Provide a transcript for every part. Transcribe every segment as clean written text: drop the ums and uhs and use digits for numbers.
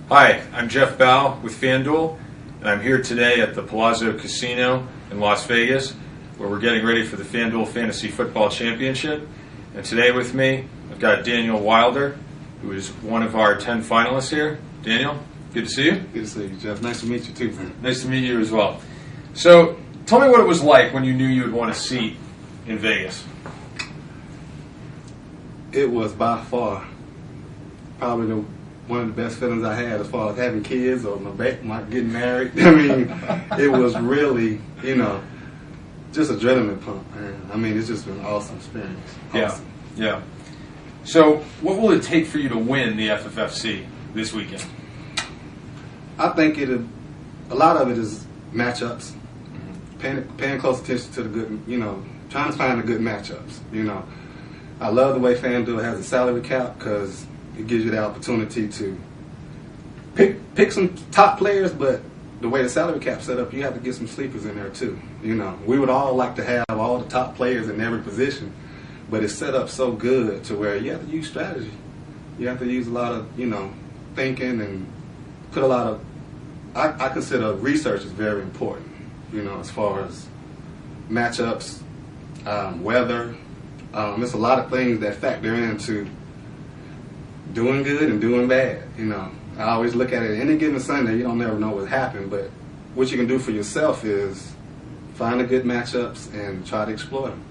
Hi, I'm Jeff Bow with FanDuel, and I'm here today at the Palazzo Casino in Las Vegas, where we're getting ready for the FanDuel Fantasy Football Championship. And today with me, I've got Daniel Wilder, who is one of our 10 finalists here. Daniel, good to see you. Good to see you, Jeff. Nice to meet you, too, man. Nice to meet you as well. So, tell me what it was like when you knew you would won a seat in Vegas. It was by far probably one of the best feelings I had as far as having kids or my getting married. I mean, it was really, just adrenaline pump, man. I mean, it's just been an awesome experience. Awesome. Yeah. So, what will it take for you to win the FFFC this weekend? I think a lot of it is matchups, paying close attention to the good, trying to find the good matchups, I love the way FanDuel has a salary cap because it gives you the opportunity to pick some top players, but the way the salary cap's set up, you have to get some sleepers in there too. We would all like to have all the top players in every position, but it's set up so good to where you have to use strategy. You have to use a lot of, thinking and put a lot of, I consider research is very important, as far as matchups, weather. There's a lot of things that factor into doing good and doing bad. I always look at it, any given Sunday, you don't never know what happened, but what you can do for yourself is find the good matchups and try to exploit them.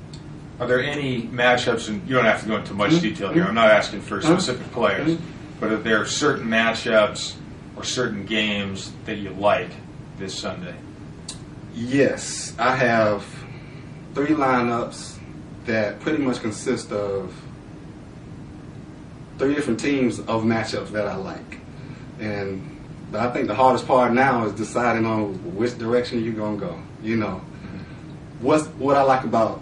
Are there any matchups, and you don't have to go into much detail here, I'm not asking for specific players, but are there certain matchups or certain games that you like this Sunday? Yes, I have 3 lineups that pretty much consist of 3 different teams of matchups that I like. And I think the hardest part now is deciding on which direction you're going to go. What I like about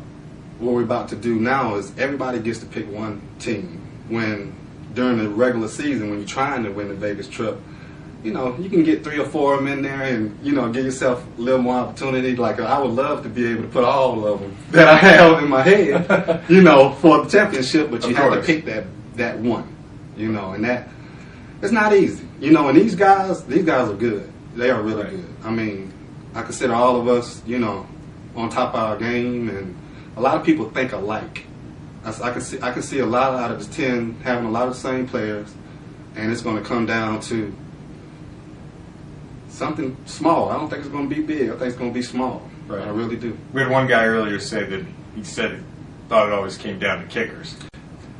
what we're about to do now is everybody gets to pick one team. When during the regular season, when you're trying to win the Vegas trip, you can get 3 or 4 of them in there and, give yourself a little more opportunity. Like, I would love to be able to put all of them that I have in my head, for the championship, but you have to pick that one, and that, it's not easy. And these guys are good. They are really good. I mean, I consider all of us, on top of our game, and a lot of people think alike. I can see a lot out of this 10 having a lot of the same players, and it's going to come down to something small. I don't think it's going to be big. I think it's going to be small. Right. I really do. We had one guy earlier say that he thought it always came down to kickers.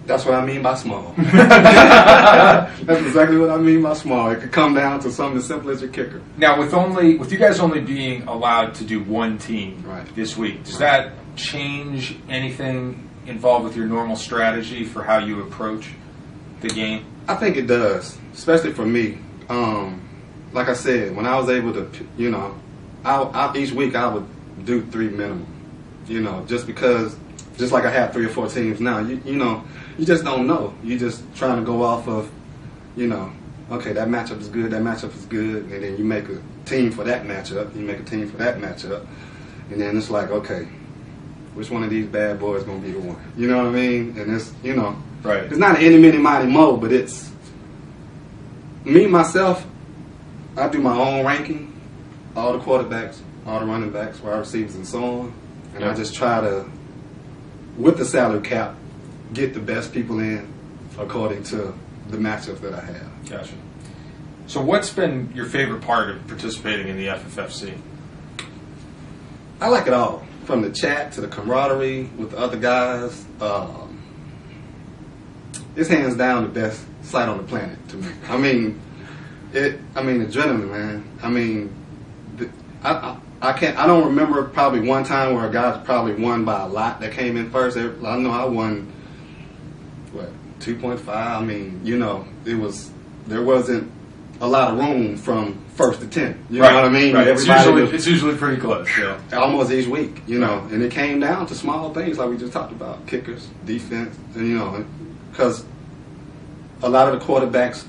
That's what I mean by small. That's exactly what I mean by small. It could come down to something as simple as your kicker. Now, with you guys only being allowed to do one team this week, does that change anything involved with your normal strategy for how you approach the game? I think it does, especially for me. Like I said, when I was able to, each week I would do 3 minimum, just because, just like I have 3 or 4 teams now, you just don't know. You just trying to go off of, okay, that matchup is good, and then you make a team for that matchup, and then it's like, okay, which one of these bad boys is going to be the one? You know what I mean? And it's, right. It's not an any, mini, mighty, mo, but it's, me, myself, I do my own ranking, all the quarterbacks, all the running backs, wide receivers, and so on. And I just try to, with the salary cap, get the best people in according to the matchups that I have. Gotcha. So what's been your favorite part of participating in the FFFC? I like it all. From the chat to the camaraderie with the other guys. It's hands down the best site on the planet to me. I mean, adrenaline, man. I mean, I don't remember probably one time where a guy probably won by a lot that came in first. I know I won, 2.5. I mean, there wasn't a lot of room from first to 10. You know what I mean? Right. It's usually pretty close. Yeah. Almost each week, and it came down to small things like we just talked about, kickers, defense, and because a lot of the quarterbacks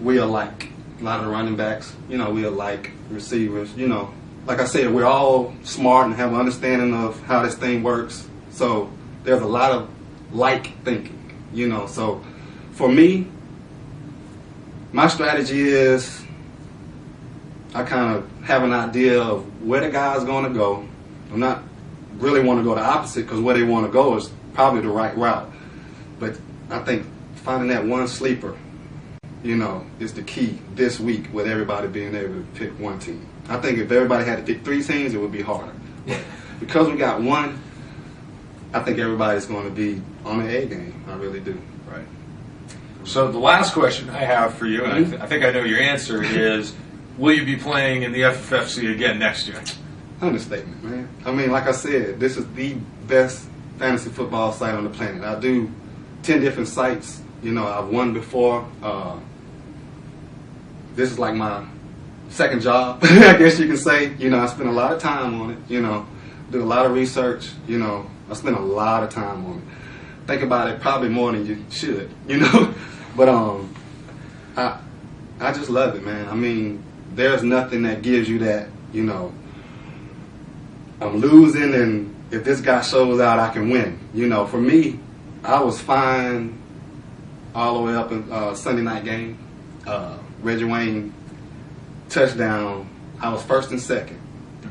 we alike. A lot of the running backs, we alike, receivers, Like I said, we're all smart and have an understanding of how this thing works. So there's a lot of like thinking, So for me, my strategy is I kind of have an idea of where the guy's going to go. I'm not really want to go the opposite because where they want to go is probably the right route. But I think finding that one sleeper, is the key this week with everybody being able to pick one team. I think if everybody had to pick 3 teams, it would be harder. Because we got one, I think everybody's going to be on the A game. I really do. Right. So the last question I have for you, and I think I know your answer, is will you be playing in the FFFC again next year? Understatement, man. I mean, like I said, this is the best fantasy football site on the planet. I do 10 different sites. I've won before. This is like my second job, I guess you can say. I spend a lot of time on it, do a lot of research, I spend a lot of time on it. Think about it probably more than you should, But I just love it, man. I mean, there's nothing that gives you that, I'm losing, and if this guy shows out, I can win. For me, I was fine all the way up in Sunday night game. Reggie Wayne touchdown. I was first and second,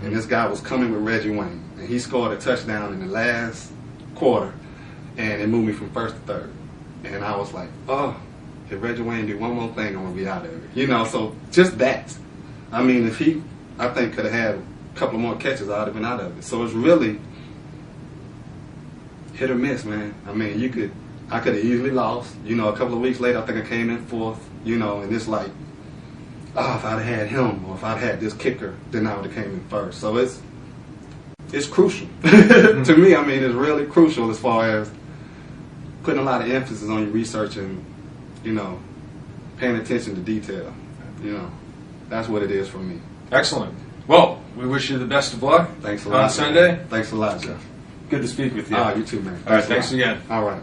and this guy was coming with Reggie Wayne, and he scored a touchdown in the last quarter, and it moved me from first to third. And I was like, oh, if Reggie Wayne do one more thing, I'm gonna be out of it. So just that. I mean, if he, I think, could have had a couple more catches, I would have been out of it. So it's really hit or miss, man. I mean, I could have easily lost. A couple of weeks later, I think I came in fourth. And it's like, if I'd had him or if I'd had this kicker, then I would have came in first. So it's crucial to me. I mean, it's really crucial as far as putting a lot of emphasis on your research and paying attention to detail. That's what it is for me. Excellent. Well, we wish you the best of luck. Thanks a lot on Sunday. Thanks a lot, Jeff. Good to speak with you. You too, man. All right, thanks again. All right.